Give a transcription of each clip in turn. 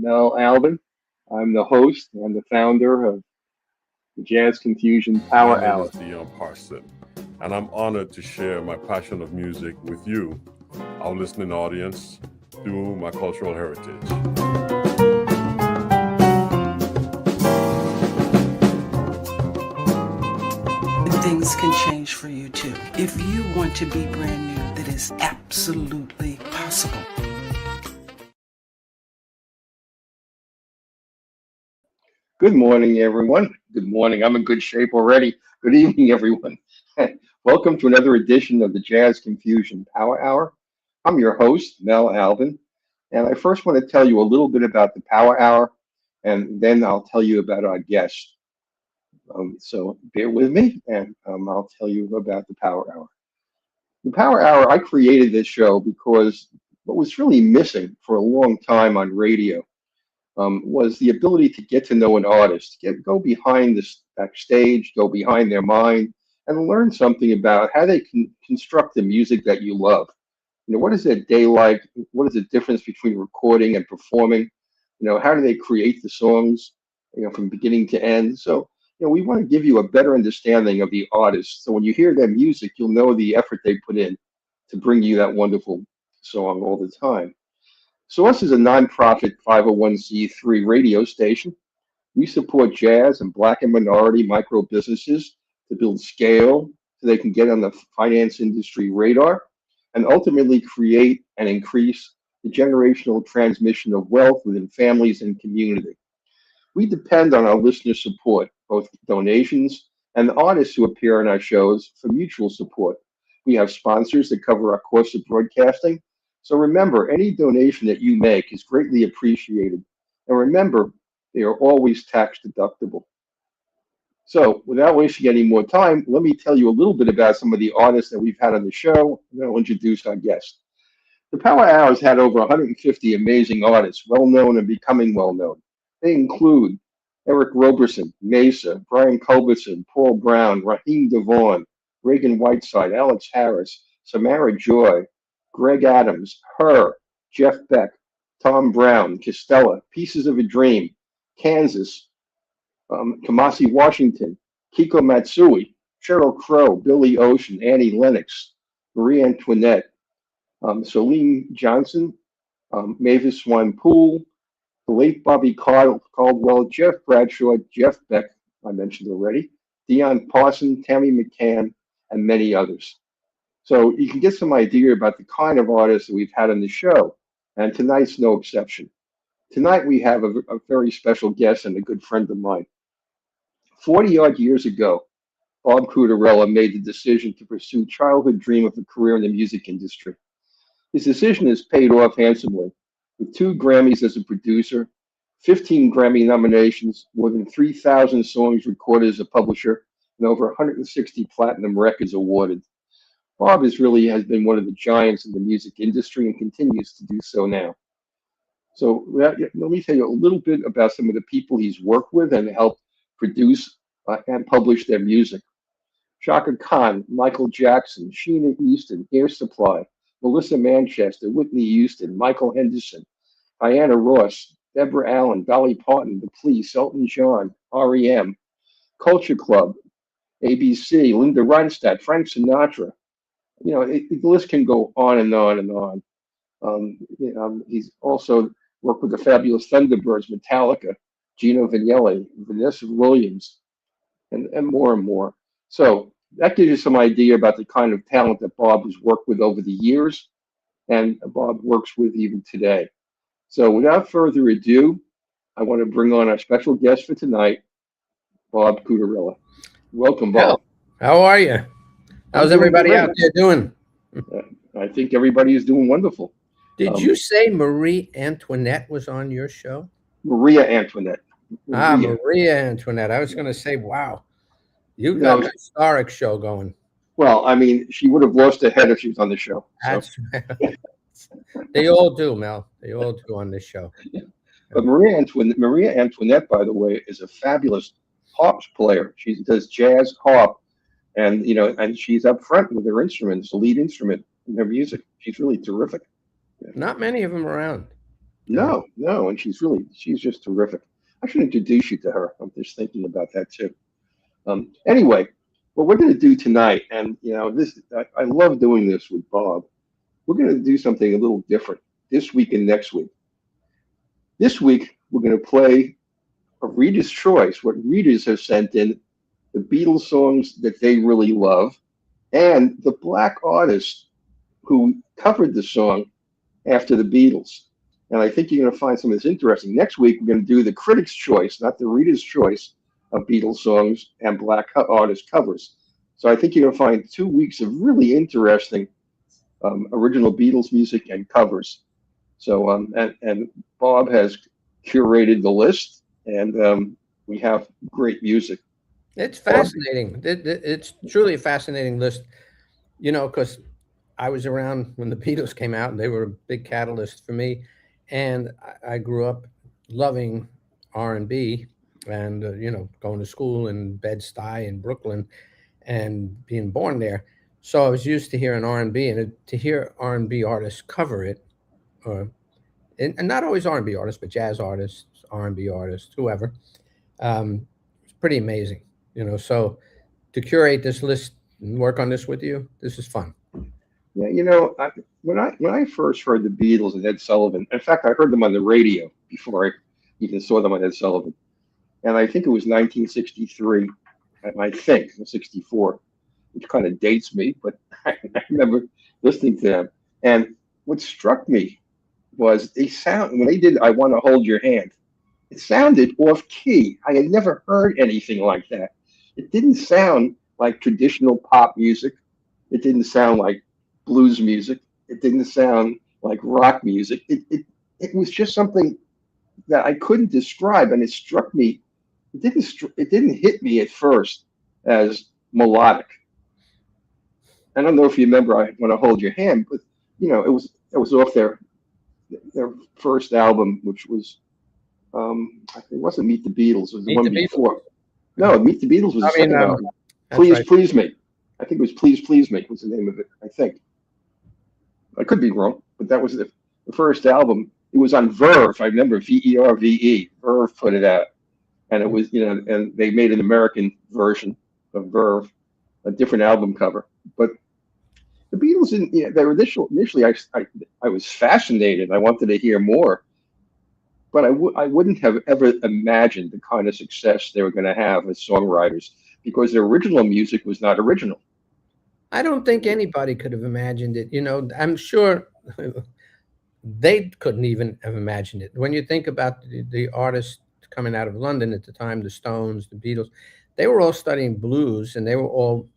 Mel Albin. I'm the host and the founder of the Jazz Confusion My Power name is Hour. Dion Parson, and I'm honored to share my passion of music with you, our listening audience, through my cultural heritage. Things can change for you too. If you want to be brand new, that is absolutely possible. Good morning, everyone. Good morning. I'm in good shape already. Good evening, everyone. Welcome to another edition of the Jazz Confusion Power Hour. I'm your host, Mel Albin, and I first want to tell you a little bit about the Power Hour, and then I'll tell you about our guest. So bear with me, and I'll tell you about the Power Hour. The Power Hour, I created this show because what was really missing for a long time on radio was the ability to get to know an artist, go behind the backstage, go behind their mind, and learn something about how they can construct the music that you love. What is their day like? What is the difference between recording and performing? How do they create the songs, from beginning to end? So, we want to give you a better understanding of the artist. So when you hear their music, you'll know the effort they put in to bring you that wonderful song all the time. Source is a nonprofit 501c3 radio station. We support jazz and Black and minority micro businesses to build scale so they can get on the finance industry radar and ultimately create and increase the generational transmission of wealth within families and community. We depend on our listener support, both donations and the artists who appear on our shows for mutual support. We have sponsors that cover our cost of broadcasting. So remember, any donation that you make is greatly appreciated. And remember, they are always tax deductible. So without wasting any more time, let me tell you a little bit about some of the artists that we've had on the show, and then I'll introduce our guest. The Power Hour has had over 150 amazing artists, well-known and becoming well-known. They include Eric Roberson, Mesa, Brian Culbertson, Paul Brown, Raheem DeVaughn, Reagan Whiteside, Alex Harris, Samara Joy, Greg Adams, Her, Jeff Beck, Tom Brown, Costella, Pieces of a Dream, Kansas, Kamasi Washington, Kiko Matsui, Sheryl Crow, Billy Ocean, Annie Lennox, Marie Antoinette, Celine Johnson, Mavis Swan Poole, the late Bobby Caldwell, Jeff Bradshaw, Jeff Beck, I mentioned already, Dion Parson, Tammy McCann, and many others. So you can get some idea about the kind of artists that we've had on the show, and tonight's no exception. Tonight we have a very special guest and a good friend of mine. 40-odd years ago, Bob Cutarella made the decision to pursue childhood dream of a career in the music industry. His decision has paid off handsomely, with 2 Grammys as a producer, 15 Grammy nominations, more than 3,000 songs recorded as a publisher, and over 160 platinum records awarded. Bob has been one of the giants in the music industry and continues to do so now. So let me tell you a little bit about some of the people he's worked with and helped produce and publish their music. Chaka Khan, Michael Jackson, Sheena Easton, Air Supply, Melissa Manchester, Whitney Houston, Michael Henderson, Diana Ross, Deborah Allen, Dolly Parton, The Police, Elton John, REM, Culture Club, ABC, Linda Ronstadt, Frank Sinatra. The list can go on and on and on. He's also worked with the Fabulous Thunderbirds, Metallica, Gino Vannelli, Vanessa Williams, and more and more. So that gives you some idea about the kind of talent that Bob has worked with over the years, and Bob works with even today. So without further ado, I want to bring on our special guest for tonight, Bob Cutarella. Welcome, Bob. How are you? How's everybody out there doing? I think everybody is doing wonderful. Did you say Marie Antoinette was on your show? Maria Antoinette. Maria Antoinette. I was going to say, wow, you got a historic show going. Well, I mean, she would have lost her head if she was on the show. That's right. They all do, Mel. They all do on this show. But Maria Antoinette, by the way, is a fabulous harp player. She does jazz harp, and she's up front with her instruments, the lead instrument in her music. She's really terrific. Not many of them around. No, no, and she's just terrific. I should introduce you to her. I'm just thinking about that too. Anyway, what we're going to do tonight, and I love doing this with Bob. We're going to do something a little different this week and next week. This week, we're going to play a reader's choice, what readers have sent in, the Beatles songs that they really love, and the black artists who covered the song after the Beatles. And I think you're going to find some of this interesting. Next week, we're going to do the critics' choice, not the reader's choice, of Beatles songs and black artist covers. So I think you're going to find 2 weeks of really interesting original Beatles music and covers. So and Bob has curated the list, and we have great music. It's fascinating. It's truly a fascinating list, because I was around when the Beatles came out, and they were a big catalyst for me. And I grew up loving R&B and, going to school in Bed-Stuy in Brooklyn and being born there. So I was used to hearing R&B, and to hear R&B artists cover it, and not always R&B artists, but jazz artists, R&B artists, whoever. It's pretty amazing, So to curate this list and work on this with you, this is fun. Yeah, when I first heard the Beatles and Ed Sullivan, in fact, I heard them on the radio before I even saw them on Ed Sullivan, and I think it was 1963, and I think 64, which kind of dates me, but I remember listening to them. And what struck me was when they did "I Want to Hold Your Hand," it sounded off key. I had never heard anything like that. It didn't sound like traditional pop music. It didn't sound like blues music. It didn't sound like rock music. It was just something that I couldn't describe, and it struck me. It didn't hit me at first as melodic. I don't know if you remember "I Want to Hold Your Hand," but it was off their first album, which was it wasn't Meet the Beatles. It was the one before. No, Meet the Beatles was the second album. Please, Please Me. I think it was Please, Please Me was the name of it. I think. I could be wrong, but that was the first album. It was on Verve. I remember Verve. Verve put it out, and it was and they made an American version of Verve, a different album cover. But the Beatles, they were initially I was fascinated. I wanted to hear more, but I wouldn't have ever imagined the kind of success they were going to have as songwriters, because their original music was not original. I don't think anybody could have imagined it. I'm sure they couldn't even have imagined it. When you think about the artists coming out of London at the time, the Stones, the Beatles, they were all studying blues, and they were all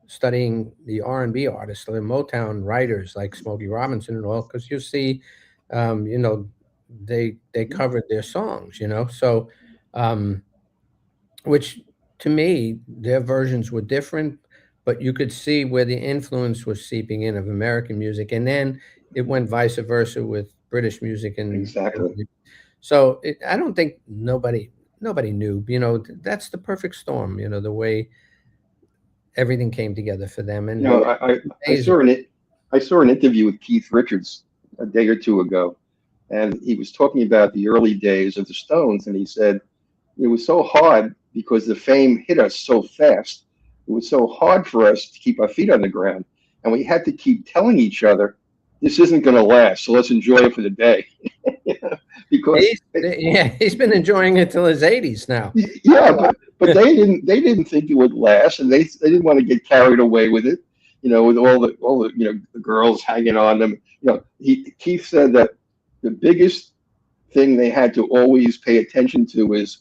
studying the R&B artists, the Motown writers like Smokey Robinson and all, because you see, they covered their songs, So, which to me, their versions were different, but you could see where the influence was seeping in of American music, and then it went vice versa with British music. And exactly. So I don't think nobody knew. That's the perfect storm. The way everything came together for them. And I saw an interview with Keith Richards a day or two ago, and he was talking about the early days of the Stones, and he said it was so hard because the fame hit us so fast. It was so hard for us to keep our feet on the ground, and we had to keep telling each other, "This isn't going to last, so let's enjoy it for the day." Because he's been enjoying it till his 80s now. Yeah, but they didn't think it would last, and they didn't want to get carried away with it. With all the the girls hanging on them. Keith said that the biggest thing they had to always pay attention to is,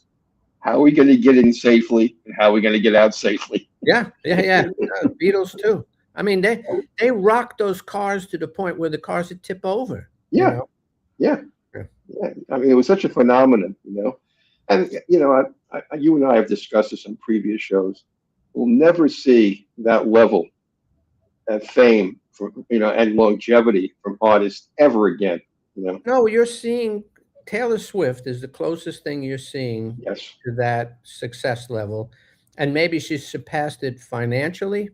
how are we going to get in safely and how are we going to get out safely? Yeah. Beatles too. I mean, they rocked those cars to the point where the cars would tip over. Yeah. I mean, it was such a phenomenon, And you and I have discussed this on previous shows. We'll never see that level of fame and longevity from artists ever again. No, you're seeing Taylor Swift is the closest thing you're seeing to that success level, and maybe she's surpassed it financially.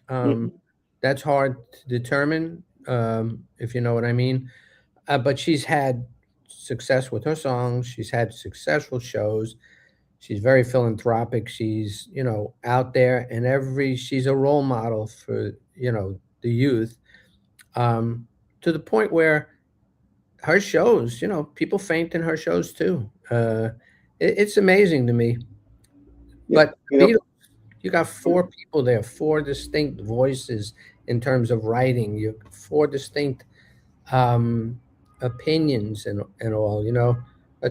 That's hard to determine, if you know what I mean. But she's had success with her songs. She's had successful shows. She's very philanthropic. She's, out there, and she's a role model for, the youth, to the point where her shows, people faint in her shows too. It's amazing to me. Yeah, But Beatles, you got four people there, four distinct voices in terms of writing. You four distinct opinions and all.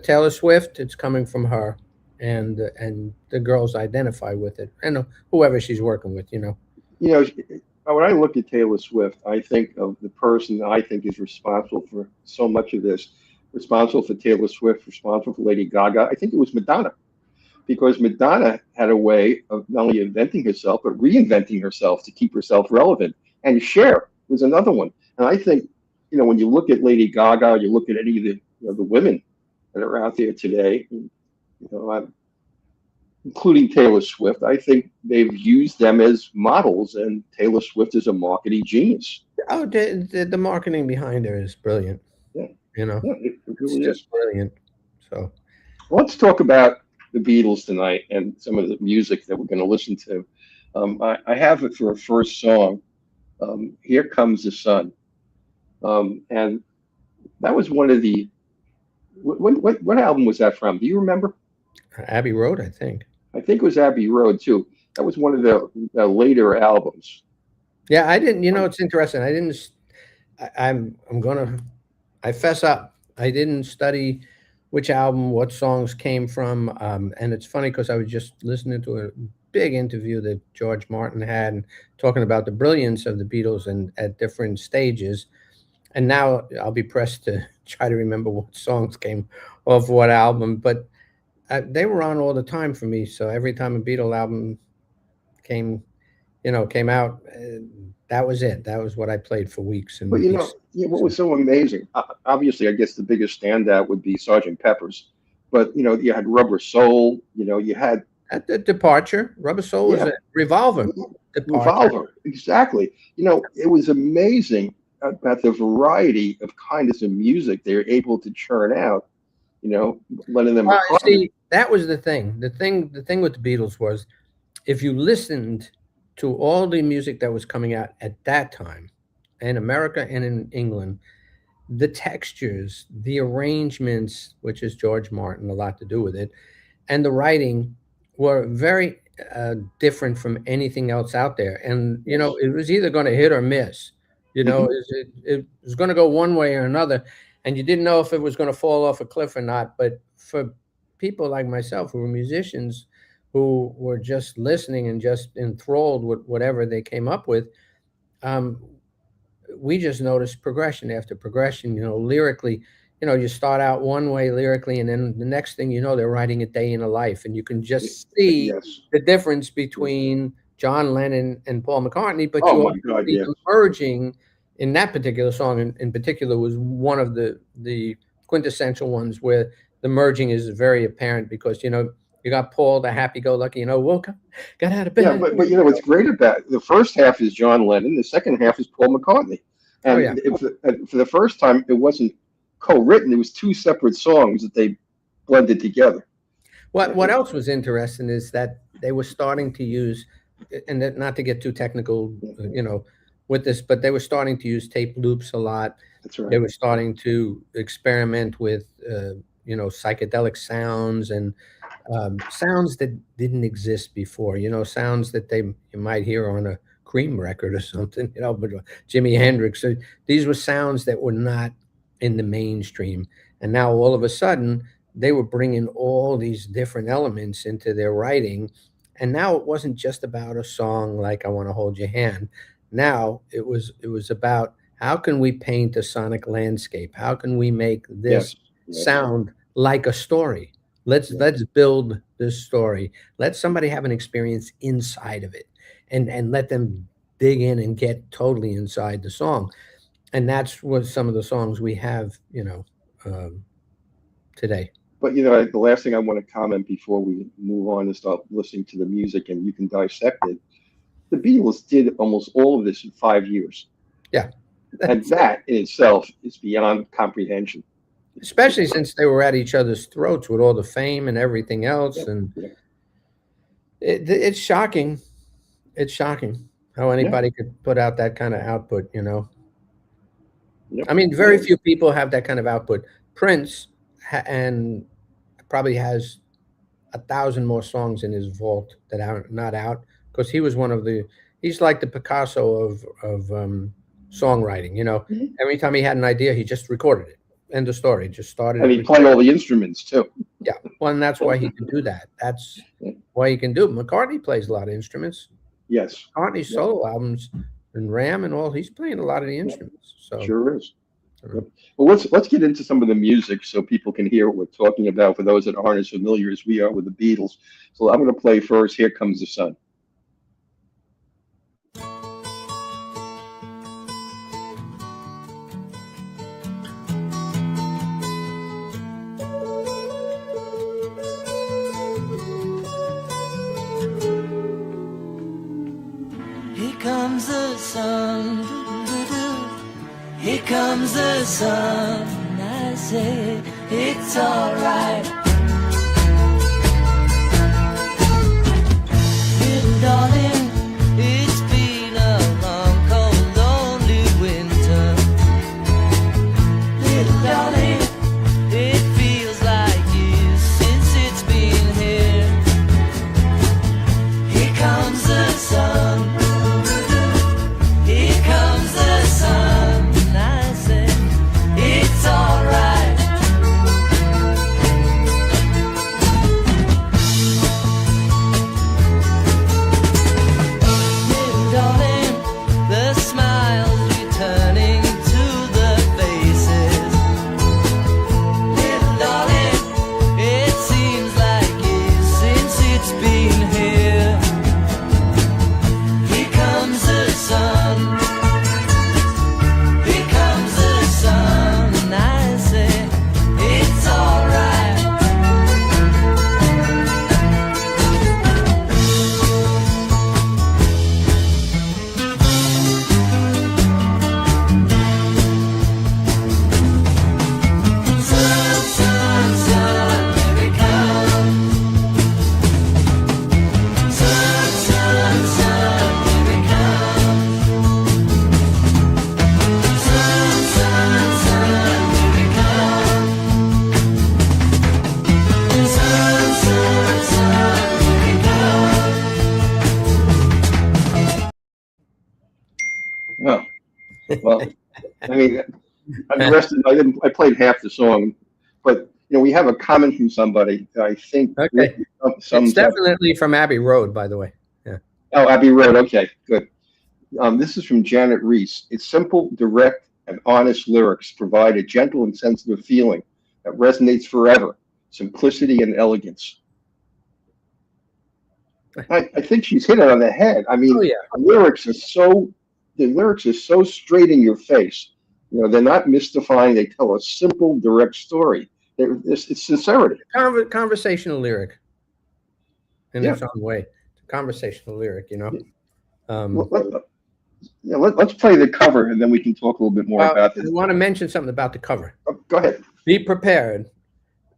Taylor Swift, it's coming from her, and the girls identify with it, and whoever she's working with. When I look at Taylor Swift, I think of the person that I think is responsible for so much of this. Responsible for Taylor Swift, responsible for Lady Gaga. I think it was Madonna, because Madonna had a way of not only inventing herself, but reinventing herself to keep herself relevant. And Cher was another one. And I think, when you look at Lady Gaga, or you look at any of the women that are out there today, including Taylor Swift, I think they've used them as models, and Taylor Swift is a marketing genius. Oh, the marketing behind her is brilliant. Yeah. Yeah, it really it's just is. brilliant. So let's talk about the Beatles tonight and some of the music that we're going to listen to. I have it for a first song, Here Comes the Sun. And that was one of the, what album was that from? Do you remember? Abbey Road, I think. I think it was Abbey Road too. That was one of the later albums. Yeah, I didn't. It's interesting. I fess up. I didn't study which album, what songs came from, and it's funny because I was just listening to a big interview that George Martin had, and talking about the brilliance of the Beatles and at different stages. And now I'll be pressed to try to remember what songs came off what album, but they were on all the time for me. So every time a Beatle album came out, that was it. That was what I played for weeks. And but what was so amazing? Obviously, I guess the biggest standout would be Sgt. Pepper's. But you had Rubber Soul. You had at the Departure. Rubber Soul was a Revolver. Revolver, exactly. It was amazing about the variety of kinds of music they were able to churn out. Letting them. See, that was the thing. The thing with the Beatles was, if you listened to all the music that was coming out at that time, in America and in England, the textures, the arrangements, which is George Martin, a lot to do with it, and the writing were very different from anything else out there. And it was either going to hit or miss. It was going to go one way or another. And you didn't know if it was going to fall off a cliff or not. But for people like myself who were musicians, who were just listening and just enthralled with whatever they came up with, we just noticed progression after progression. Lyrically, you start out one way lyrically, and then the next thing they're writing A Day in a Life. And you can just see the difference between John Lennon and Paul McCartney. But merging in that particular song in particular was one of the quintessential ones where the merging is very apparent, because, you got Paul, the happy-go-lucky, woke up, got out of bed. Yeah, but what's great about it, the first half is John Lennon, the second half is Paul McCartney. And for the first time, it wasn't co-written. It was two separate songs that they blended together. What else was interesting is that they were starting to use, and not to get too technical, with this, but they were starting to use tape loops a lot. That's right. They were starting to experiment with, psychedelic sounds and sounds that didn't exist before. Sounds that you might hear on a Cream record or something. But Jimi Hendrix. So these were sounds that were not in the mainstream, and now all of a sudden they were bringing all these different elements into their writing. And now it wasn't just about a song like I Want to Hold Your Hand. Now it was about, how can we paint a sonic landscape? How can we make this sound like a story? Let's build this story. Let somebody have an experience inside of it, and let them dig in and get totally inside the song. And that's what some of the songs we have, today. But the last thing I want to comment before we move on and start listening to the music and you can dissect it, the Beatles did almost all of this in 5 years. Yeah. And that in itself is beyond comprehension. especially since they were at each other's throats with all the fame and everything else. And it's shocking. It's shocking how anybody could put out that kind of output, you know. I mean, very few people have that kind of output. Prince and probably has 1,000 more songs in his vault that are not out, because he was he's like the Picasso of songwriting, you know. Every time he had an idea, he just recorded it. End of story. Just started. And he played all the instruments too. Yeah, well, and that's why he can do that. That's why he can do it. McCartney plays a lot of instruments. Yes. McCartney's solo albums and Ram and all, he's playing a lot of the instruments. So sure is. Well, let's get into some of the music so people can hear what we're talking about, for those that aren't as familiar as we are with the Beatles. So I'm going to play first, Here Comes the Sun. Here comes the sun, here comes the sun, I say it's alright. Little darling, it's been a long, cold, lonely winter. Little darling, it feels like years since it's been here. Here comes the sun. Well, I mean, the rest of I played half the song, but you know, we have a comment from somebody that I think. Okay. It's definitely from Abbey Road, by the way. Yeah. Oh, Abbey Road. Okay, good. This is from Janet Reese. It's simple, direct, and honest lyrics provide a gentle and sensitive feeling that resonates forever. Simplicity and elegance. I think she's hit it on the head. I mean, the lyrics are so straight in your face. You know, they're not mystifying. They tell a simple, direct story. It's sincerity. Conversational lyric in its own way. It's a conversational lyric, you know. Let's play the cover, and then we can talk a little bit more about this. I want to mention something about the cover. Go ahead. Be prepared.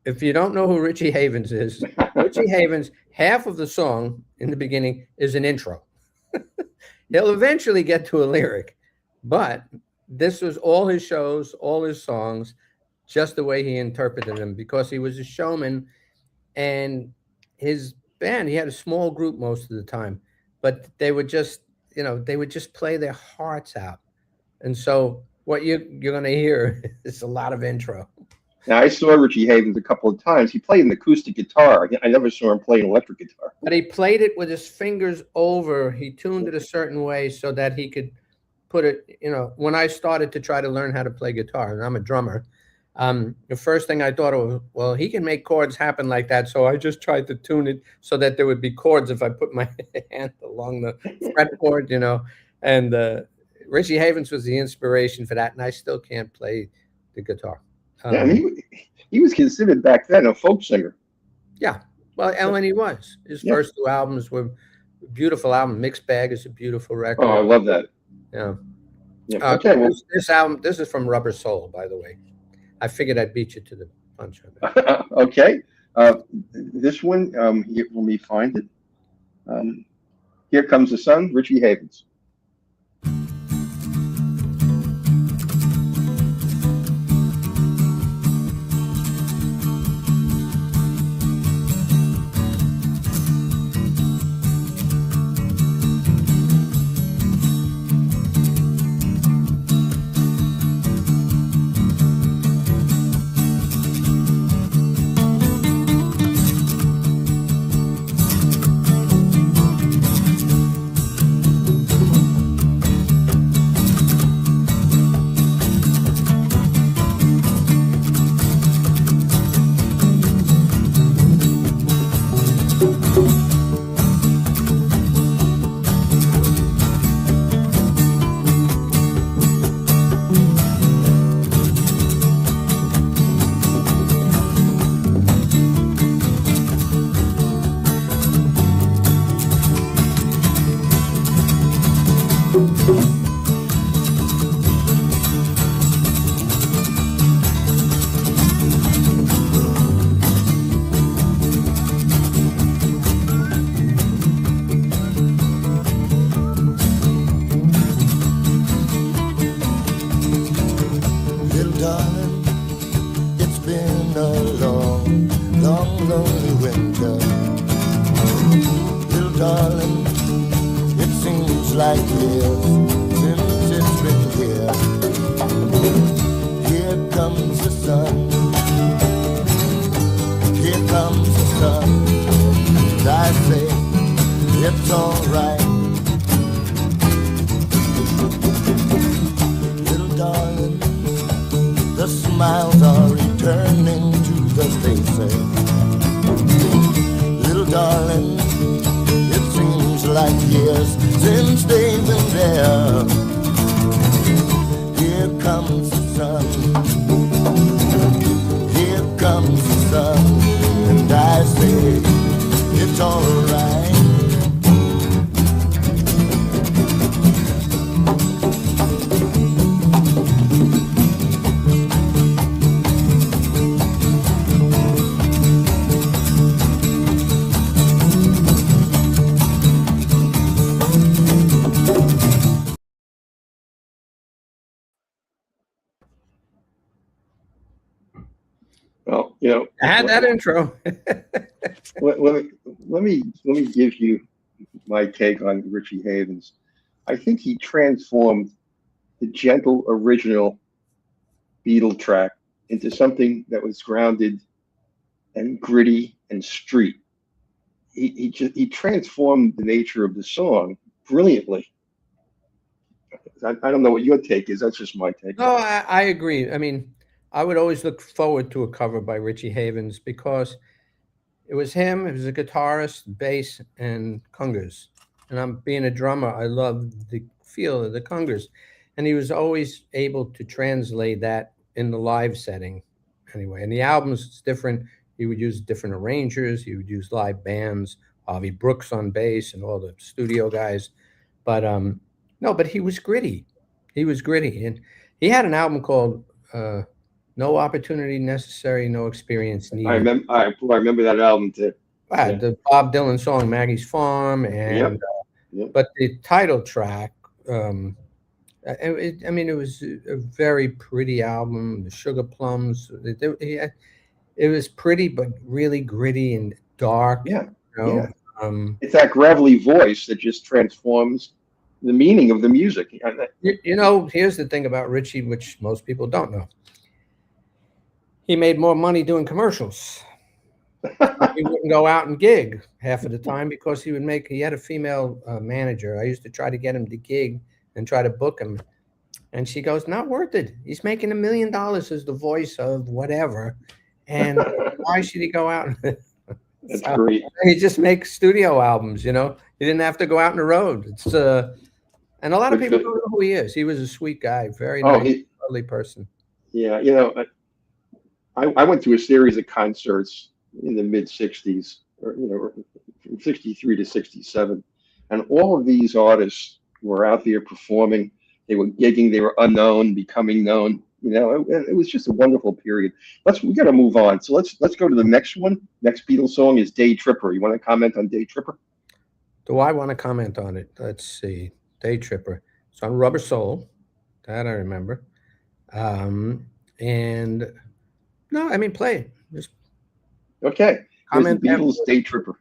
If you don't know who Richie Havens is, Richie Havens, half of the song in the beginning is an intro. He'll eventually get to a lyric, but this was all his shows, all his songs, just the way he interpreted them, because he was a showman, and his band, he had a small group most of the time, but they would just, they would just play their hearts out. And so what you're going to hear is a lot of intro. Now, I saw Richie Havens a couple of times. He played an acoustic guitar. I never saw him play an electric guitar. But he played it with his fingers over. He tuned it a certain way so that he could put it, when I started to try to learn how to play guitar, and I'm a drummer, the first thing I thought of, well, he can make chords happen like that. So I just tried to tune it so that there would be chords if I put my hand along the fretboard, and Richie Havens was the inspiration for that. And I still can't play the guitar. And he was considered back then a folk singer. Yeah, well, Ellen, he was. His first two albums were a beautiful album. Mixed Bag is a beautiful record. Oh, I love that. Yeah. Okay. This album, this is from Rubber Soul, by the way. I figured I'd beat you to the punch on that. Okay. This one, here, let me find it. Here Comes the Sun, Richie Havens. Well, you know, I had that intro. let me give you my take on Richie Havens. I think he transformed the gentle original Beatle track into something that was grounded and gritty and street. He transformed the nature of the song brilliantly. I don't know what your take is. That's just my take. No, I agree. I mean, I would always look forward to a cover by Richie Havens because it was him. It was a guitarist, bass, and congas. And I'm being a drummer. I love the feel of the congas. And he was always able to translate that in the live setting anyway. And the albums, it's different. He would use different arrangers. He would use live bands, Harvey Brooks on bass and all the studio guys. But no, but he was gritty. He was gritty. And he had an album called No Opportunity Necessary, No Experience Needed. I remember that album too. The Bob Dylan song Maggie's Farm, and but the title track, I mean, it was a very pretty album. The Sugar Plums, it was pretty, but really gritty and dark. Yeah, you know? yeah. It's that gravelly voice that just transforms the meaning of the music. You know, here's the thing about Richie, which most people don't know. He made more money doing commercials. He wouldn't go out and gig half of the time because he had a female manager. I used to try to get him to gig and try to book him. And she goes, not worth it. He's making $1 million as the voice of whatever. And why should he go out? That's great. And he just makes studio albums, you know. He didn't have to go out on the road. It's and a lot of people don't know who he is. He was a sweet guy, very nice, lovely person. Yeah, you know, I went to a series of concerts in the mid 60s, or, you know, from 63 to 67. And all of these artists were out there performing. They were gigging, they were unknown, becoming known. You know, it was just a wonderful period. We got to move on. So let's go to the next one. Next Beatles song is Day Tripper. You want to comment on Day Tripper? Do I want to comment on it? Let's see. Day Tripper. It's on Rubber Soul. That I remember. And no, I mean, play it. Just okay. Here's the comment Beatles, Day Tripper.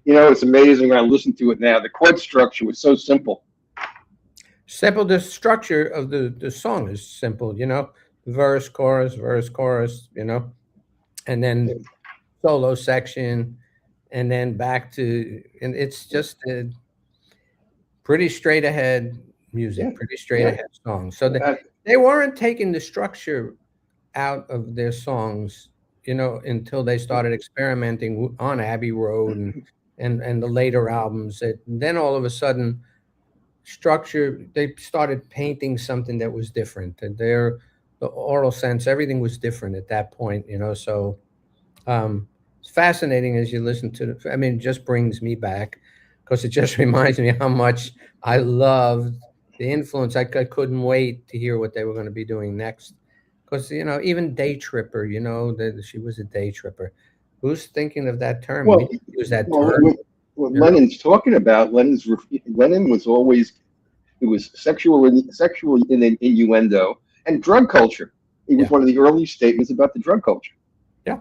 You know, it's amazing when I listen to it now. The chord structure was so simple. Simple. The structure of the song is simple, you know, verse, chorus, you know, and then solo section, and then back to, and it's just a pretty straight ahead music, pretty straight ahead song. So they weren't taking the structure out of their songs, you know, until they started experimenting on Abbey Road and the later albums. Then all of a sudden, structure, they started painting something that was different. And the oral sense, everything was different at that point, you know. So it's fascinating as you listen to it. I mean, it just brings me back, because it just reminds me how much I loved the influence. I couldn't wait to hear what they were going to be doing next. Because, you know, even Day Tripper, you know, she was a day tripper. Who's thinking of that term? Well, we didn't use that term. What Lennon's talking about, Lennon was always, it was sexual innuendo and drug culture. It was one of the early statements about the drug culture. Yeah.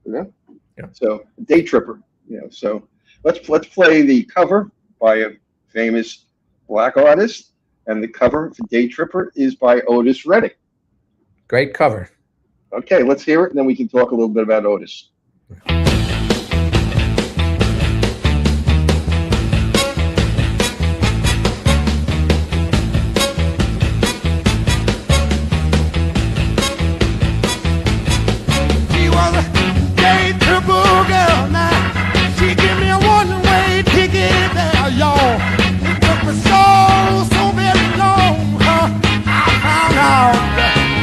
You know? Yeah. So Day Tripper, you know. So let's play the cover by a famous black artist, and the cover for Day Tripper is by Otis Redding. Great cover. Okay, let's hear it, and then we can talk a little bit about Otis.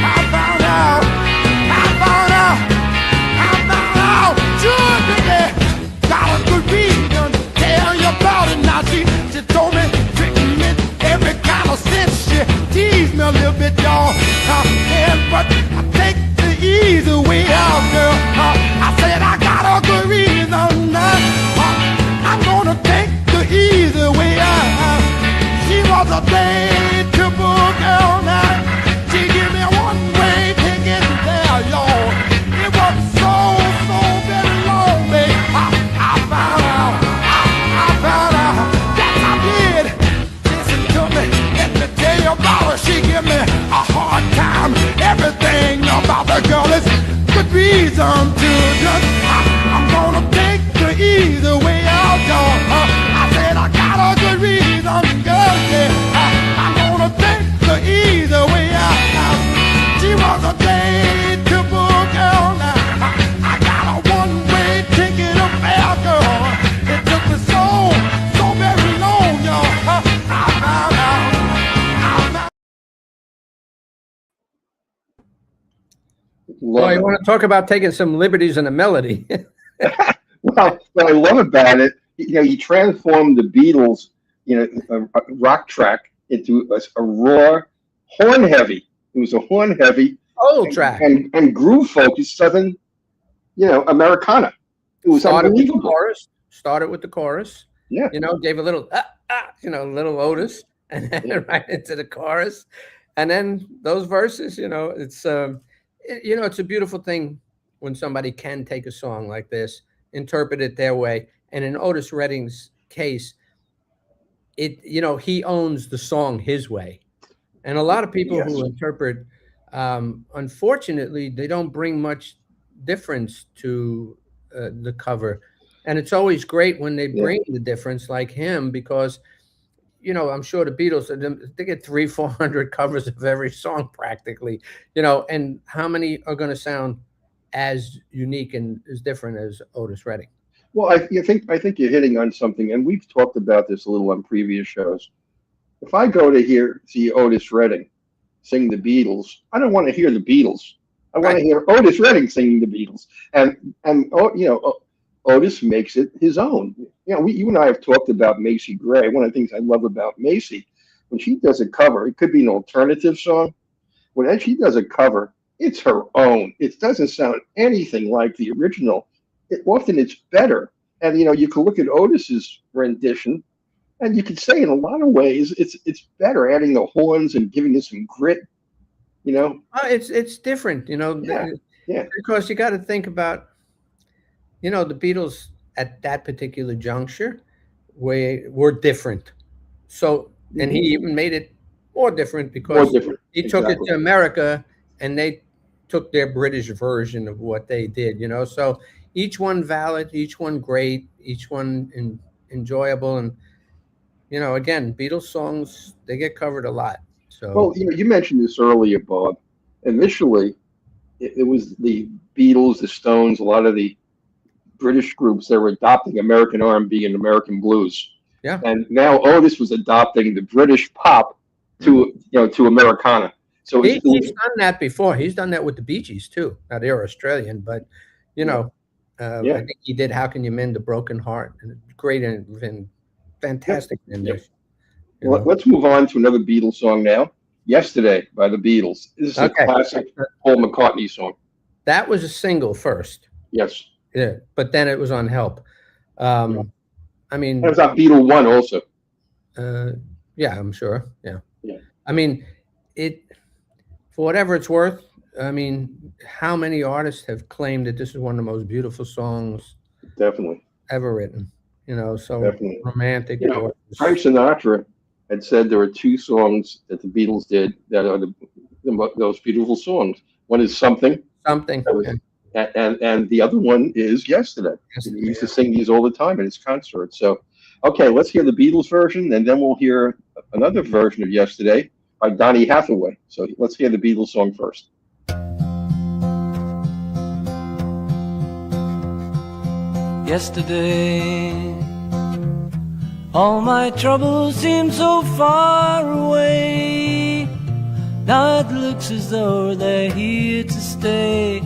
I found out Well, you it. want to talk about taking some liberties in a melody? Well, what I love about it, you transformed the Beatles, a rock track into a raw horn heavy. It was a horn heavy Old track. and groove focused Southern, Americana. It was unbelievable. Started with the chorus. Yeah. Gave a little, little Oates, and then right into the chorus, and then those verses. It's it's a beautiful thing when somebody can take a song like this, interpret it their way, and in Otis Redding's case, he owns the song his way, and a lot of people who interpret, unfortunately, they don't bring much difference to the cover. And it's always great when they bring the difference, like him, because, I'm sure the Beatles, they get 300-400 covers of every song practically, and how many are going to sound as unique and as different as Otis Redding? Well, I think you're hitting on something, and we've talked about this a little on previous shows. If I go to see Otis Redding sing the Beatles, I don't want to hear the Beatles. I want to hear Otis Redding singing the Beatles, and Otis makes it his own. You and I have talked about Macy Gray. One of the things I love about Macy, when she does a cover, it could be an alternative song. When she does a cover, it's her own. It doesn't sound anything like the original. Often it's better. And you can look at Otis's rendition, and you could say in a lot of ways it's better, adding the horns and giving it some grit. It's different. Because you got to think about. The Beatles at that particular juncture were different. So, and he even made it more different because he took it to America and they took their British version of what they did, So each one valid, each one great, each one enjoyable. And, again, Beatles songs, they get covered a lot. So, well, you mentioned this earlier, Bob. Initially, it was the Beatles, the Stones, a lot of the British groups that were adopting American R&B and American blues. Yeah. And now Otis was adopting the British pop to Americana. So he's done that before. He's done that with the Bee Gees too. Now they're Australian, but I think he did "How Can You Mend a Broken Heart?" And great and fantastic rendition. Well, let's move on to another Beatles song now. "Yesterday" by the Beatles. This is a classic Paul McCartney song. That was a single first. Yes. Yeah, but then it was on Help. I mean, it was on Beatle 1 also. Yeah, I'm sure. Yeah. Yeah. I mean, for whatever it's worth, I mean, how many artists have claimed that this is one of the most beautiful songs definitely ever written? So definitely romantic. Frank Sinatra had said there were two songs that the Beatles did that are the most beautiful songs. One is Something. And the other one is Yesterday. He used to sing these all the time at his concerts. So, okay, let's hear the Beatles version, and then we'll hear another version of Yesterday by Donny Hathaway. So let's hear the Beatles song first. Yesterday, all my troubles seem so far away. Now it looks as though they're here to stay.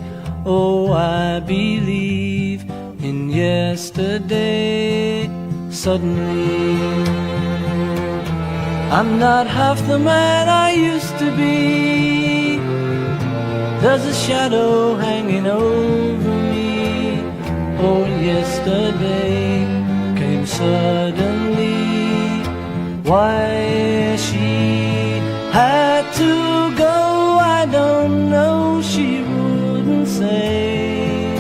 Oh, I believe in yesterday. Suddenly, I'm not half the man I used to be. There's a shadow hanging over me. Oh, yesterday came suddenly. Why she had to go, I don't know. She wouldn't say.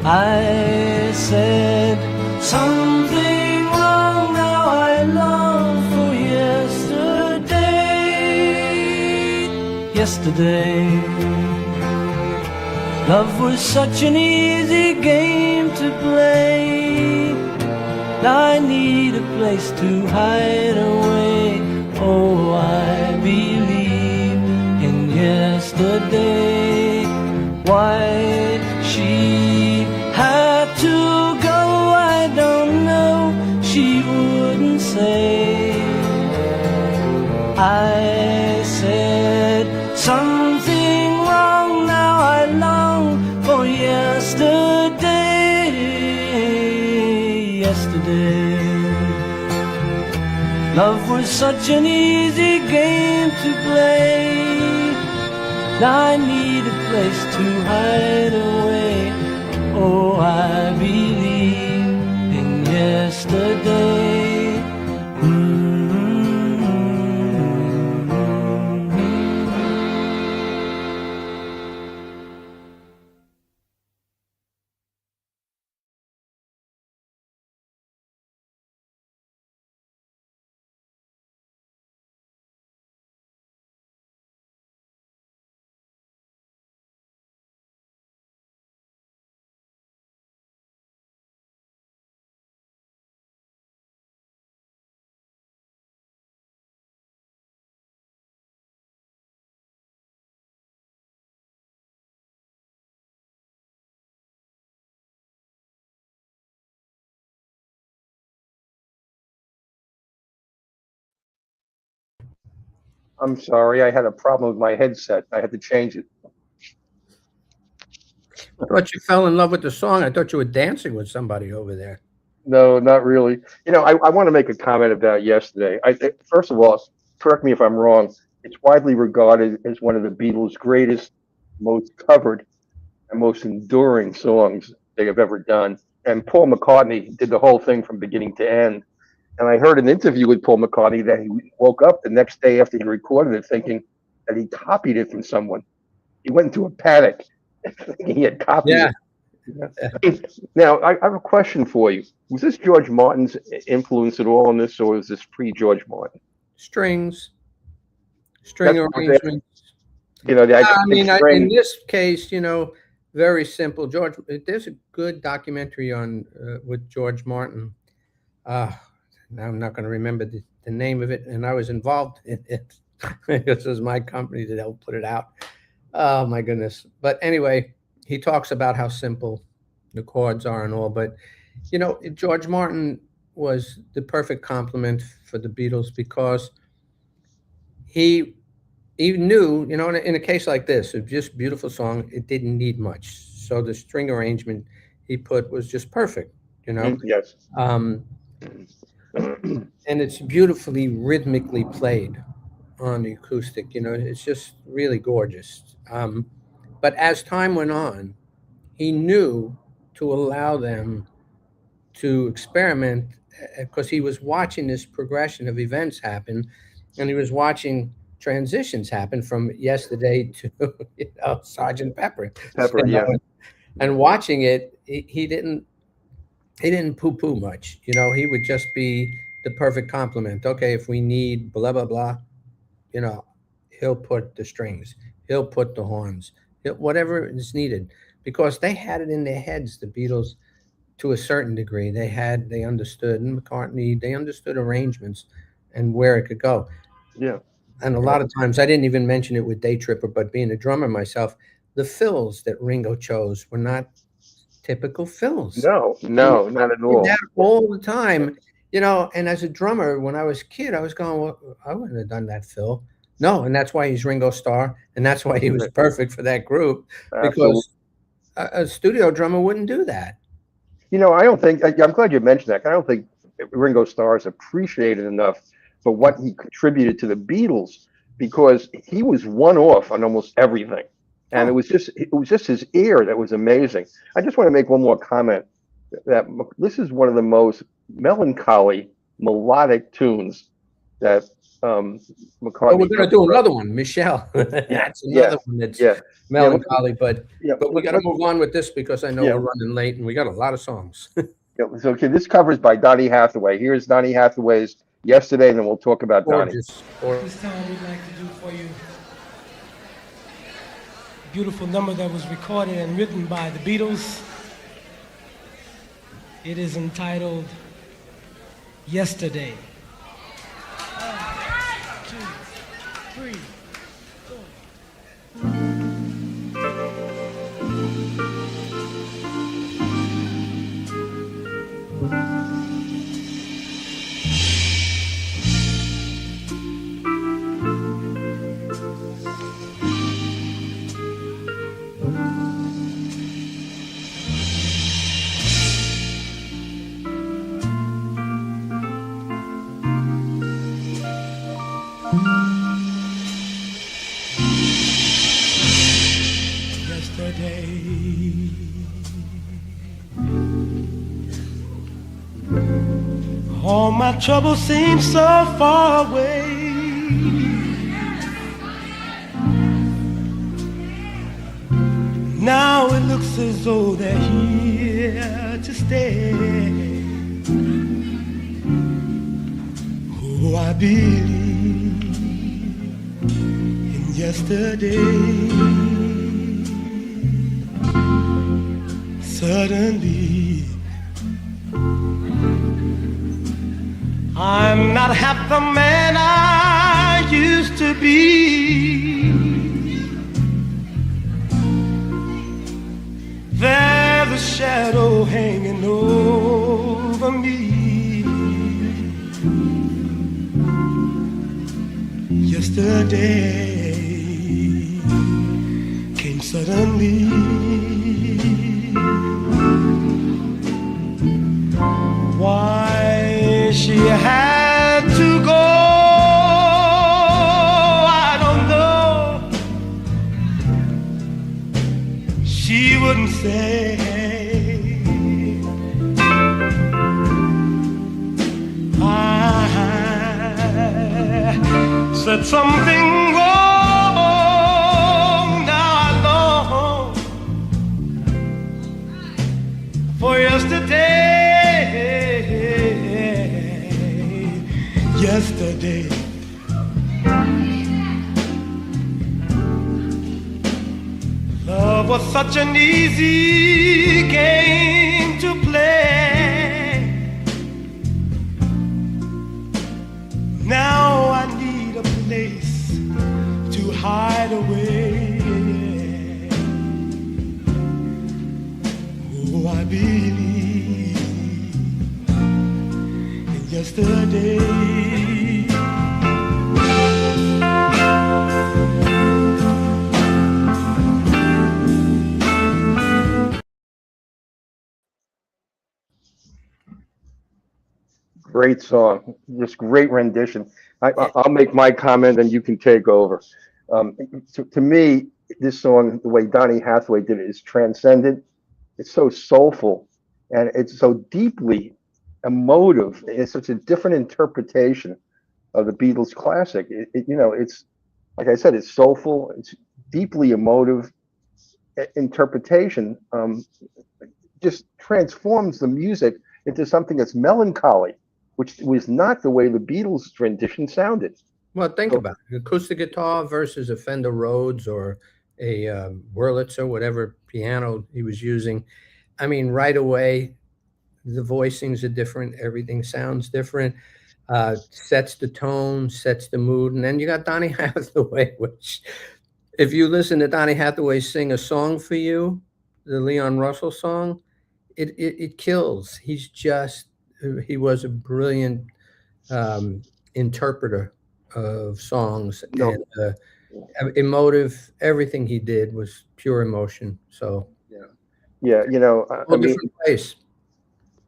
I said something wrong, now I long for yesterday. Yesterday, love was such an easy game to play. Now I need a place to hide away. Oh, I believe in yesterday. Why she had to go, I don't know. She wouldn't say. I said something wrong, now yesterday. Love was such an easy game to play. Now I need a place to hide away. Oh, I believe in yesterday. I'm sorry, I had a problem with my headset. I had to change it. I thought you fell in love with the song. I thought you were dancing with somebody over there. No, not really. I want to make a comment about yesterday. First of all, correct me if I'm wrong. It's widely regarded as one of the Beatles' greatest, most covered, and most enduring songs they have ever done. And Paul McCartney did the whole thing from beginning to end. And I heard an interview with Paul McCartney that he woke up the next day after he recorded it thinking that he copied it from someone. He went into a panic thinking he had copied it. Now, I have a question for you. Was this George Martin's influence at all on this, or was this pre-George Martin? String That's arrangements. In this case, very simple. George, there's a good documentary on with George Martin. Now I'm not going to remember the name of it, and I was involved in it. This was my company that helped put it out. Oh my goodness! But anyway, he talks about how simple the chords are and all. But George Martin was the perfect complement for the Beatles because he knew, in a case like this, a just beautiful song, it didn't need much. So the string arrangement he put was just perfect. Yes. And it's beautifully rhythmically played on the acoustic. It's just really gorgeous. But as time went on, he knew to allow them to experiment because he was watching this progression of events happen, and he was watching transitions happen from Yesterday to Sgt. Pepper. And watching it, he didn't poo-poo much. He would just be the perfect complement. Okay, if we need blah, blah, blah, he'll put the strings, he'll put the horns, whatever is needed, because they had it in their heads, the Beatles, to a certain degree. They understood, and McCartney, they understood arrangements and where it could go. Yeah. And a lot of times, I didn't even mention it with Day Tripper, but being a drummer myself, the fills that Ringo chose were not typical fills. No, not at all. That all the time, and as a drummer, when I was a kid, I was going, well, I wouldn't have done that fill. No, and that's why he's Ringo Starr, and that's why he was perfect for that group, because a studio drummer wouldn't do that. I don't think, I'm glad you mentioned that. I don't think Ringo Starr is appreciated enough for what he contributed to the Beatles, because he was one off on almost everything. And it was just his ear that was amazing. I just want to make one more comment that this is one of the most melancholy melodic tunes that McCartney. Well, we're going to do another one, Michelle. That's another one that's melancholy, but we got to move on with this because I know we're running late and we got a lot of songs. So okay, this cover's by Donny Hathaway. Here's Donny Hathaway's Yesterday, and then we'll talk about Gorgeous. Donny. This time we'd like to do for you a beautiful number that was recorded and written by the Beatles. It is entitled Yesterday. 1, 2, 3, 4. All my troubles seem so far away. Now it looks as though they're here to stay. Oh, I believe in yesterday. Suddenly, I'm not half the man I used to be. There's a shadow hanging over me. Yesterday came suddenly. Why she had to go, I don't know. She wouldn't say. I said something wrong. Now I long for yesterday. Yesterday, love was such an easy game to play. Now I need a place to hide away. Oh, I believe in yesterday. Great song, just great rendition. I'll make my comment and you can take over. To me, this song, the way Donny Hathaway did it, is transcendent. It's so soulful and it's so deeply emotive. It's such a different interpretation of the Beatles classic. It's like I said, it's soulful. It's deeply emotive interpretation. Just transforms the music into something that's melancholy, which was not the way the Beatles rendition sounded. Well, think about it. Acoustic guitar versus a Fender Rhodes or a Wurlitzer, whatever piano he was using. I mean, right away, the voicings are different. Everything sounds different. Sets the tone, sets the mood. And then you got Donny Hathaway, which if you listen to Donny Hathaway sing A Song for You, the Leon Russell song, it kills. He was a brilliant interpreter of songs. No. And emotive. Everything he did was pure emotion. So yeah, whole different place.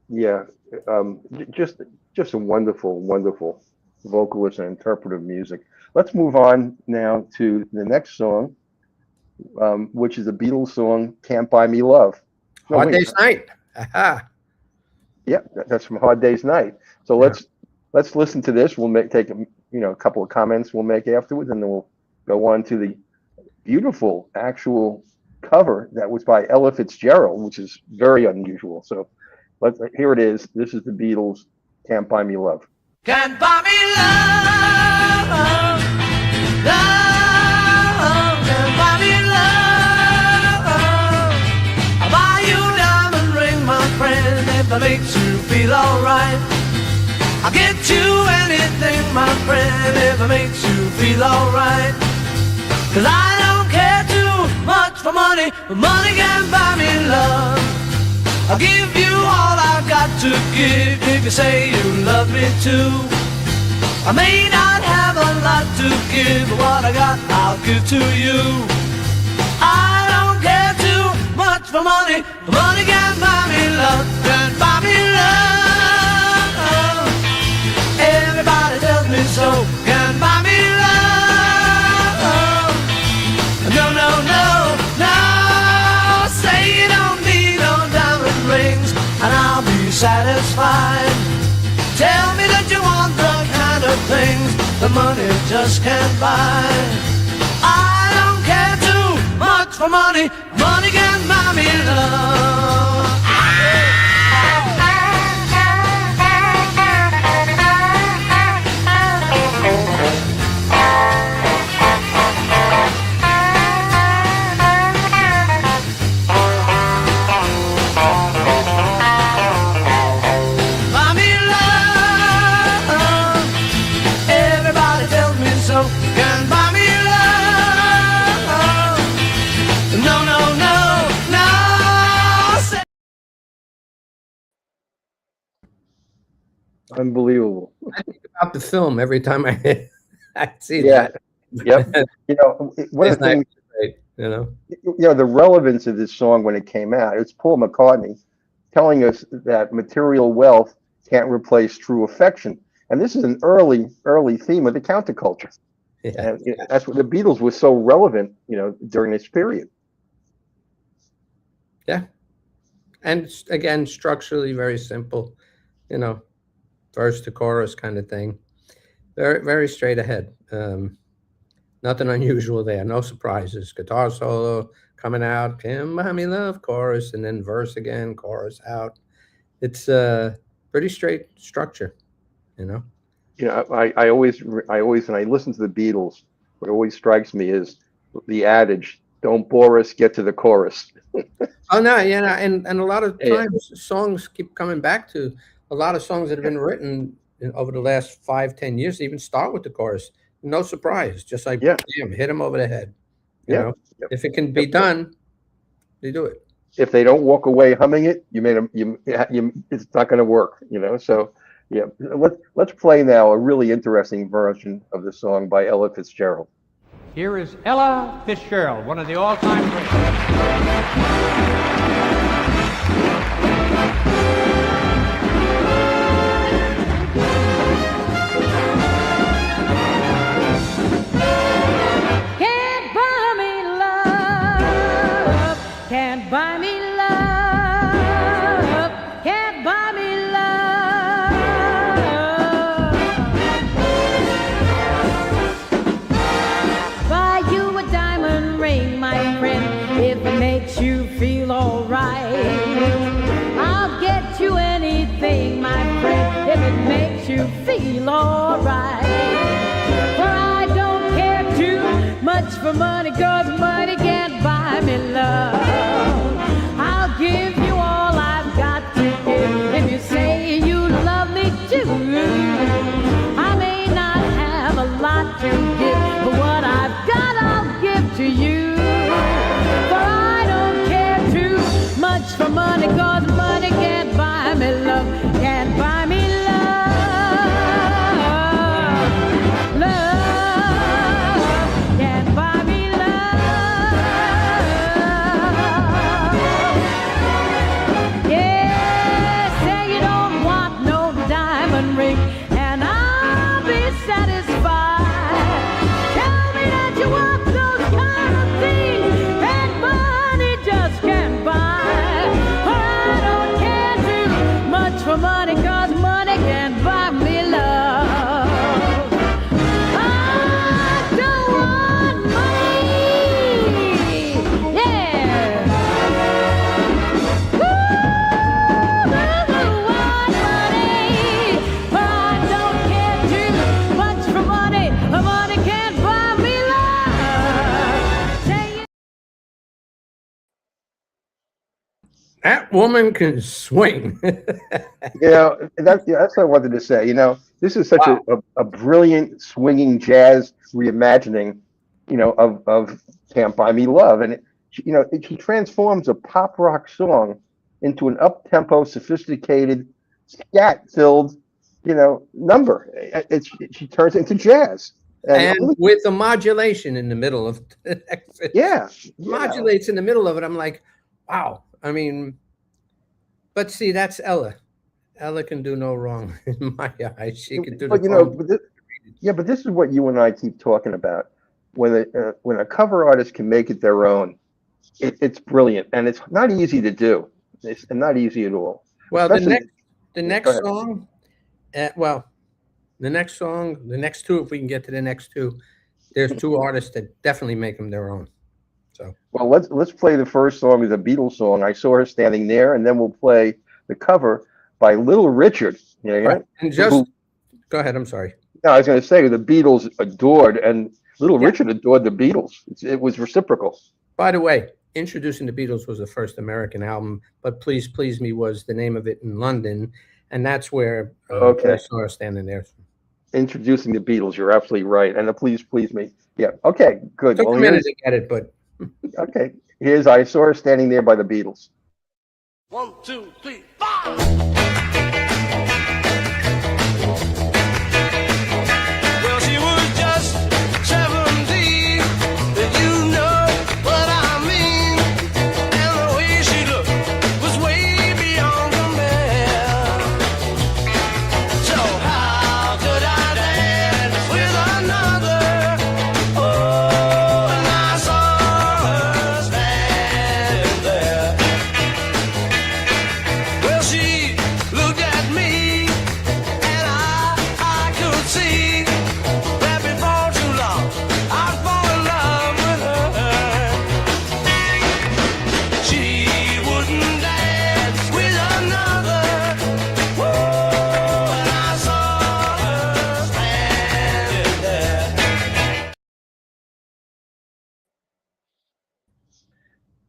Yeah, just a wonderful vocalist and interpreter of music. Let's move on now to the next song, which is a Beatles song, "Can't Buy Me Love." Hard Day's Night. Aha. Yeah, that's from Hard Day's Night. So let's listen to this. We'll take a couple of comments we'll make afterwards, and then we'll go on to the beautiful actual cover that was by Ella Fitzgerald, which is very unusual. So here it is. This is the Beatles, "Can't Buy Me Love." Can't buy me love, love, can't buy me love. I'll buy you a diamond ring, my friend, if that makes you feel alright. I'll get you anything, my friend, if it makes you feel alright. 'Cause I don't care too much for money, but money can't buy me love. I'll give you all I've got to give if you say you love me too. I may not have a lot to give, but what I got I'll give to you. I don't care too much for money, but money can't buy me love. Can't buy me love. Everybody tells me so. Can't buy me love. No, no, no, no. Say you don't need no diamond rings and I'll be satisfied. Tell me that you want the kind of things the money just can't buy. I don't care too much for money. Money can buy me love. Unbelievable. I think about the film every time I see Yeah. that. Yep. You know, one of the things, Great, you know. the relevance of this song when it came out, it's Paul McCartney telling us that material wealth can't replace true affection. And this is an early theme of the counterculture. Yeah. And that's what the Beatles was so relevant, during this period. Yeah. And again, structurally very simple, verse to chorus kind of thing. Very, very straight ahead. Nothing unusual there. No surprises. Guitar solo coming out, "Can Buy Me Love" chorus, and then verse again, chorus out. It's a pretty straight structure, I always, when I listen to the Beatles, what always strikes me is the adage, "Don't bore us, get to the chorus." Oh no, yeah, and a lot of times songs keep coming back to a lot of songs that have been written over the last 5-10 years. Even start with the chorus. No surprise, just like Yeah. damn, hit him over the head. Yeah. If it can be done, they do it. If they don't walk away humming it, it's not going to work. So yeah, let's play now a really interesting version of the song by Ella Fitzgerald. Here is Ella Fitzgerald, one of the all-time greats. Buy me love, can't buy me love. Buy you a diamond ring, my friend, if it makes you feel alright. I'll get you anything, my friend, if it makes you feel alright. For I don't care too much for money, 'cause money can't buy me love. Give you all I've got to give. If you say you love me too, I may not have a lot to give, but what I've got I'll give to you. For I don't care too much for money, 'cause money can't buy me love, can't buy me love. Love can't buy me love. And I'll be satisfied. Tell me that you want those kind of things that money just can't buy. I don't care too much for money, 'cause money can't buy me love. I don't want money. Yeah. Woo! I don't want money. I don't care too much for money. Money can't buy me love. Say it. That woman can swing. That's what I wanted to say. This is such a brilliant swinging jazz reimagining, of "Can't Buy Me Love," and she transforms a pop rock song into an up-tempo, sophisticated, scat-filled, number. She turns it into jazz, And with the modulation in the middle of modulates in the middle of it. I'm like, wow. I mean, but see, that's Ella. Ella can do no wrong in my eyes. She can do but this is what you and I keep talking about. When a cover artist can make it their own, it's brilliant, and it's not easy to do. It's not easy at all. Well, Especially, the next song Well, the next song, the next two, if we can get to the next two, there's two artists that definitely make them their own. So, well, let's play the first song is a Beatles song. I Saw Her Standing There, and then we'll play the cover by Little Richard. You know, right. And just go ahead. I'm sorry. No, I was going to say the Beatles adored, and Little Richard adored the Beatles. It was reciprocal. By the way, Introducing the Beatles was the first American album, but Please Please Me was the name of it in London, and that's where I Saw Her Standing There. Introducing the Beatles, you're absolutely right, and the Please Please Me. Yeah. Okay. Good. Took a minute to get it, but okay. Here's I Saw Her Standing There by the Beatles. 1, 2, 3, 4.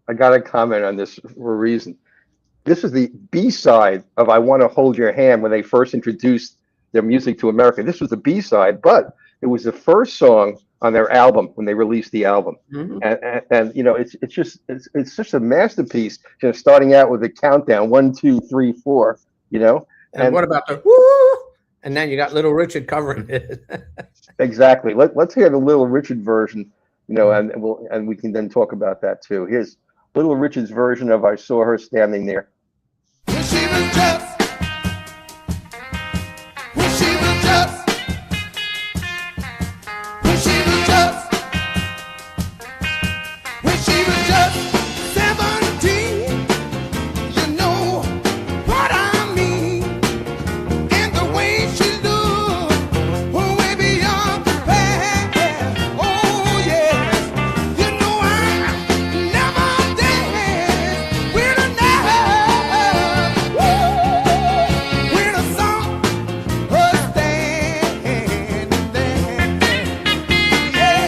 I got to comment on this for a reason. This is the B-side of I Want to Hold Your Hand when they first introduced their music to America. This was the B-side, but it was the first song on their album when they released the album. Mm-hmm. And you know, it's just a masterpiece, just starting out with a countdown, 1, 2, 3, 4, you know. And what about the woo? And then you got Little Richard covering it. Exactly. Let's hear the Little Richard version, you know, and we can then talk about that too. Here's Little Richard's version of I Saw Her Standing There. When she was just, when she was just, when she was just, when she was just 17, you know what I mean, and the way she looked, way beyond compare. Oh yes, you know I never danced with another, with a song was standing there. Yeah,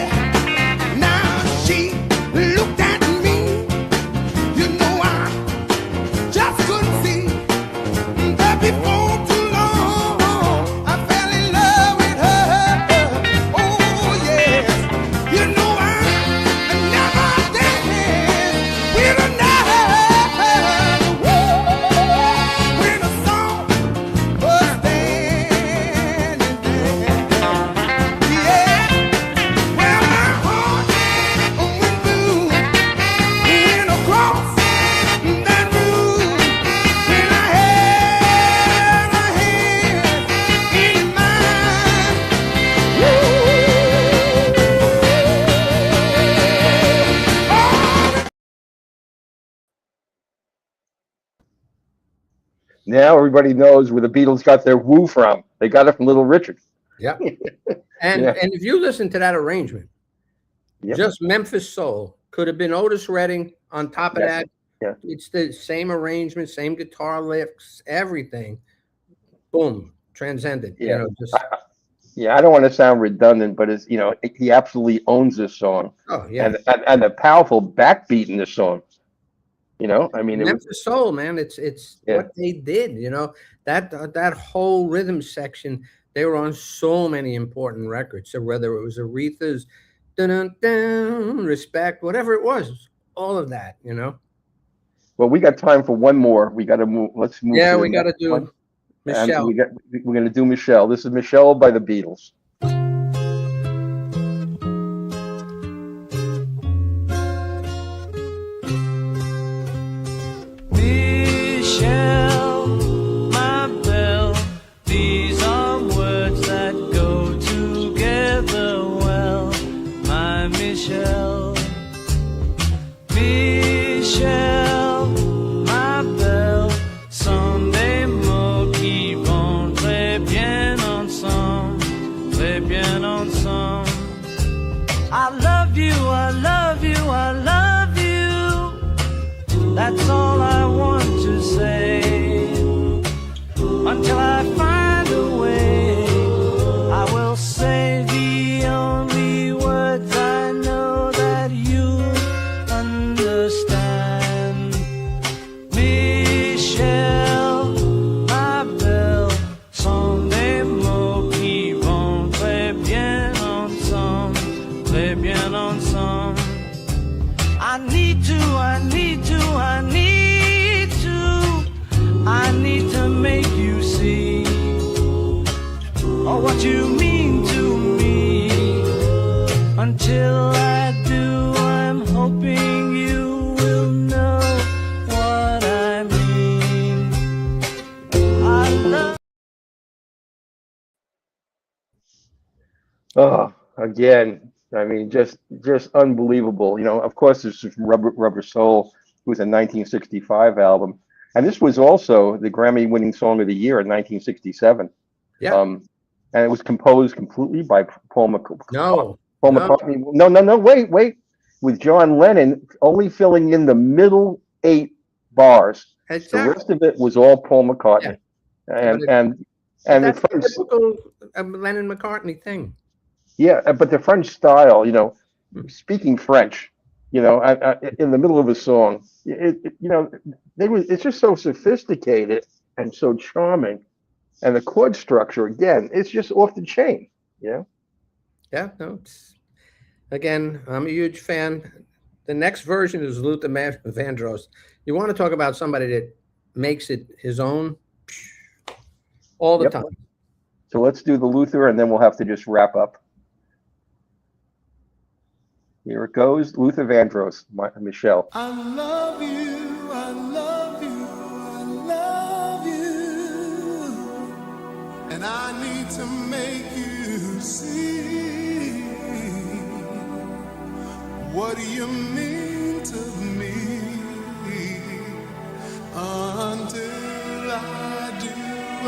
now she looked at me, you know I just couldn't see that before too long I fell in love with her. Oh yes, you know I never danced with another, with a song was standing there. Yeah, well my heart went blue, went across that room when I had her hand in mine. Now everybody knows where the Beatles got their woo from. They got it from Little Richard. Yeah. And Yeah. and if you listen to that arrangement, Yep. just Memphis Soul could have been Otis Redding on top of Yes. that. Yeah. It's the same arrangement, same guitar licks, everything. Boom, transcended. Yeah. You know, just Yeah, I don't want to sound redundant, but it's, you know, he absolutely owns this song, oh yeah. and the powerful backbeat in this song. You know, I mean, Memphis Soul, man, it's Yeah. what they did. You know, that whole rhythm section. They were on so many important records. So whether it was Aretha's dun dun Respect, whatever it was, all of that. You know. well, we got time for one more. We got to move. Let's move. Yeah, to the we got to next do one. Michelle. And we're going to do Michelle. This is Michelle by the Beatles. Michelle, my belle, these are words that go together well. My Michelle, Michelle, my belle, Sunday mots qui vont très bien That's all I want to say. Until I find a way, I will say the only words I know that you understand. Michel, ma belle, sont des mots qui vont très bien ensemble, très bien ensemble. I need to make you see what you mean to me. Until I do, I'm hoping you will know what I mean. I love. Oh, again, I mean, just unbelievable. You know, of course, this is Rubber Soul, who was a 1965 album, and this was also the Grammy-winning song of the year in 1967. Yeah. And it was composed completely by Paul McCartney. No. No, wait, with John Lennon only filling in the middle 8 bars. Exactly. The rest of it was all Paul McCartney. Yeah. And that's the French, a typical Lennon McCartney thing. yeah, but the French style, you know, speaking French, you know, in the middle of a song, you know, it's just so sophisticated and so charming. And the chord structure, again, it's just off the chain, you know? Yeah, no, again, I'm a huge fan. The next version is Luther Vandross. You want to talk about somebody that makes it his own all the time. So let's do the Luther, and then we'll have to just wrap up. Here it goes, Luther Vandross, Michelle. I love you, I love you, I love you, and I need to make you see what you mean to me. Until I do,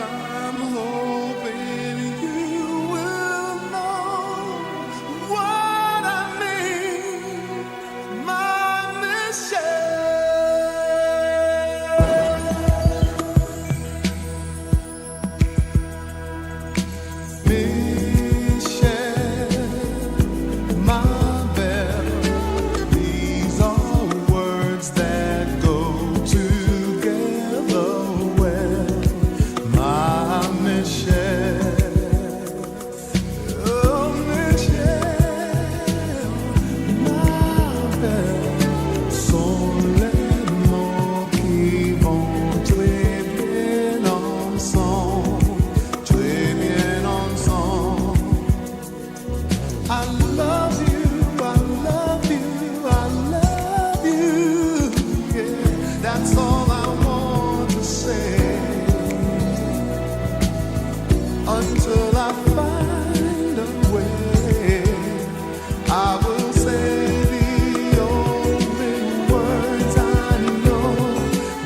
I'm hoping you will know what I mean, my Michelle, my belle. These are words that go together well, my Michelle. Oh, Michelle, my belle. Sont les mots qui vont très bien ensemble, très bien ensemble. I love you, I love you, I love you. Yeah, that's all I want to say. Until I find a way, I will say the only words I know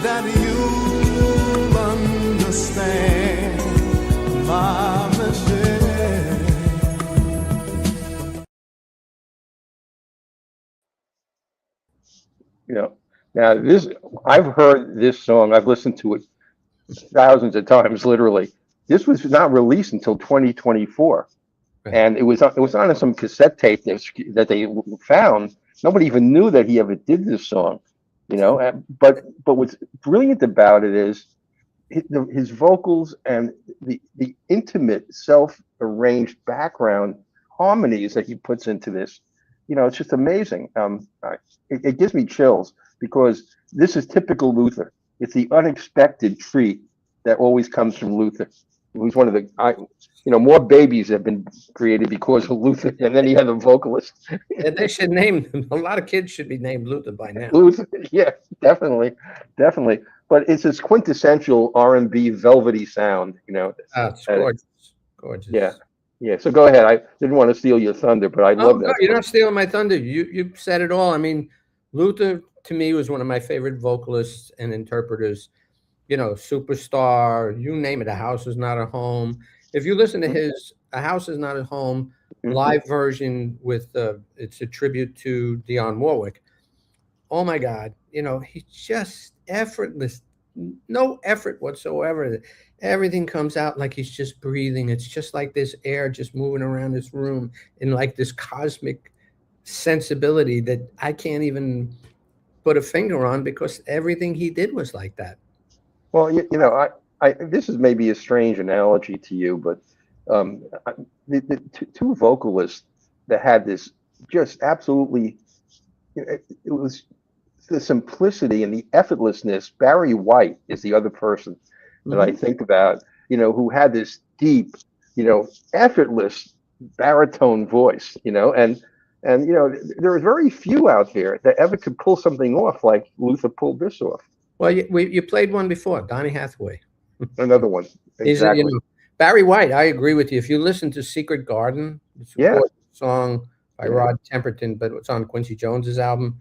that you'll understand, my Michelle. You know, now I've heard this song, I've listened to it thousands of times, literally. This was not released until 2024, Right. and it was on some cassette tape that they found. Nobody even knew that he ever did this song, you know. But what's brilliant about it is his vocals and the intimate, self-arranged background harmonies that he puts into this. You know, it's just amazing. It gives me chills because this is typical Luther. It's the unexpected treat that always comes from Luther. Who's one of the, more babies have been created because of Luther, and then he had a vocalist. And they should name a lot of kids should be named Luther by now. Luther, yeah, definitely. But it's this quintessential R&B velvety sound, you know. It's gorgeous. Yeah. So go ahead. I didn't want to steal your thunder, but I love that. No, you're not stealing my thunder. You said it all. I mean, Luther to me was one of my favorite vocalists and interpreters. You know, superstar, you name it. A House Is Not a Home. If you listen to his A House Is Not a Home live version with it's a tribute to Dionne Warwick. Oh my God, he's just effortless, no effort whatsoever. Everything comes out like he's just breathing. It's just like this air just moving around this room in like this cosmic sensibility that I can't even put a finger on, because everything he did was like that. Well, this is maybe a strange analogy to you, but the two vocalists that had this just absolutely, it was the simplicity and the effortlessness. Barry White is the other person that I think about, who had this deep, effortless baritone voice, and there are very few out there that ever could pull something off like Luther pulled this off. Well, you played one before, Donny Hathaway. Another one. Exactly. Barry White, I agree with you. If you listen to Secret Garden, it's a song by Rod Temperton, but it's on Quincy Jones's album.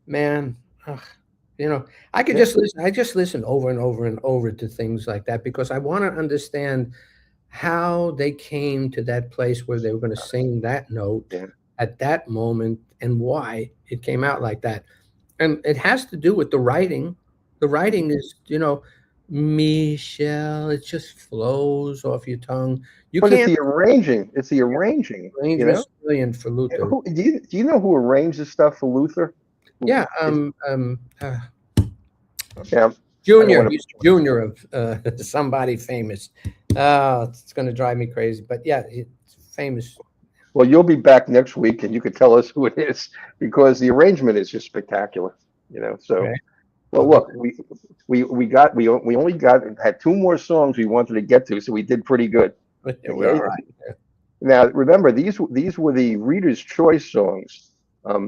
Man, I could just listen. I just listen over and over and over to things like that, because I want to understand how they came to that place where they were going to sing that note at that moment and why it came out like that. And it has to do with the writing. The writing is, Michelle, it just flows off your tongue. But it's the arranging. It's the arranging. Was brilliant for Luther. Do you know who arranged this stuff for Luther? Yeah, Yeah. Junior. He's Junior of somebody famous. It's going to drive me crazy, but yeah, it's famous. Well, you'll be back next week, and you can tell us who it is, because the arrangement is just spectacular. So. Okay. Well, look, we only had two more songs we wanted to get to, so we did pretty good. We're all right. Now, remember, these were the Reader's Choice songs.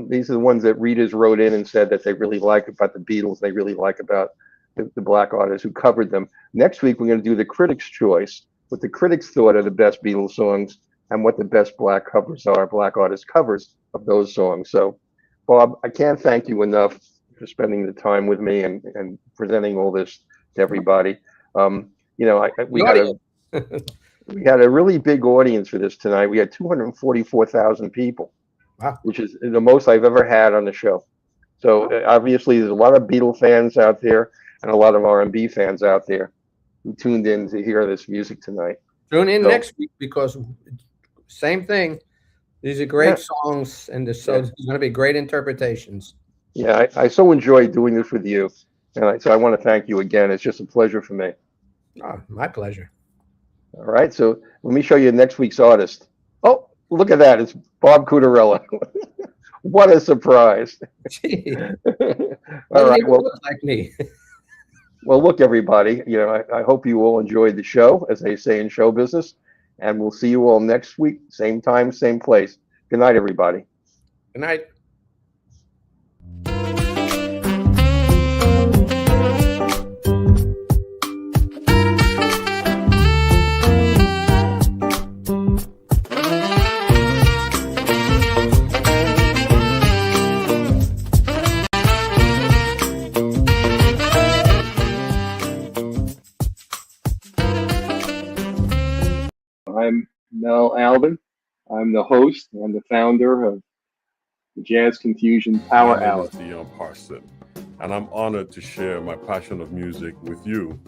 These are the ones that readers wrote in and said that they really like about the Beatles. They really like about the black artists who covered them. Next week, we're going to do the Critics' Choice, what the critics thought are the best Beatles songs and what the best black covers are, black artist covers of those songs. So, Bob, I can't thank you enough for spending the time with me and presenting all this to everybody. We had a really big audience for this tonight. We had 244,000 people, wow, which is the most I've ever had on the show. So obviously there's a lot of Beatle fans out there and a lot of R&B fans out there who tuned in to hear this music tonight. Tune in next week, because same thing. These are great songs, and there's going to be great interpretations. Yeah, I so enjoy doing this with you, and so I want to thank you again. It's just a pleasure for me. Oh, my pleasure. All right, so let me show you next week's artist. Oh, look at that. It's Bob Cutarella. What a surprise. All right, well, like me. Well, look, everybody, I hope you all enjoyed the show, as they say in show business, and we'll see you all next week, same time, same place. Good night, everybody. Good night. I'm Mel Albin. I'm the host and the founder of the Jazz Confusion Power Hour. My name is Dion Parson, and I'm honored to share my passion of music with you,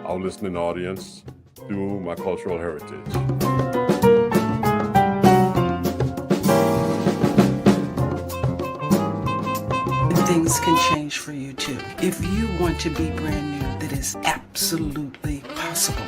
our listening audience, through my cultural heritage. Things can change for you too. If you want to be brand new, that is absolutely possible.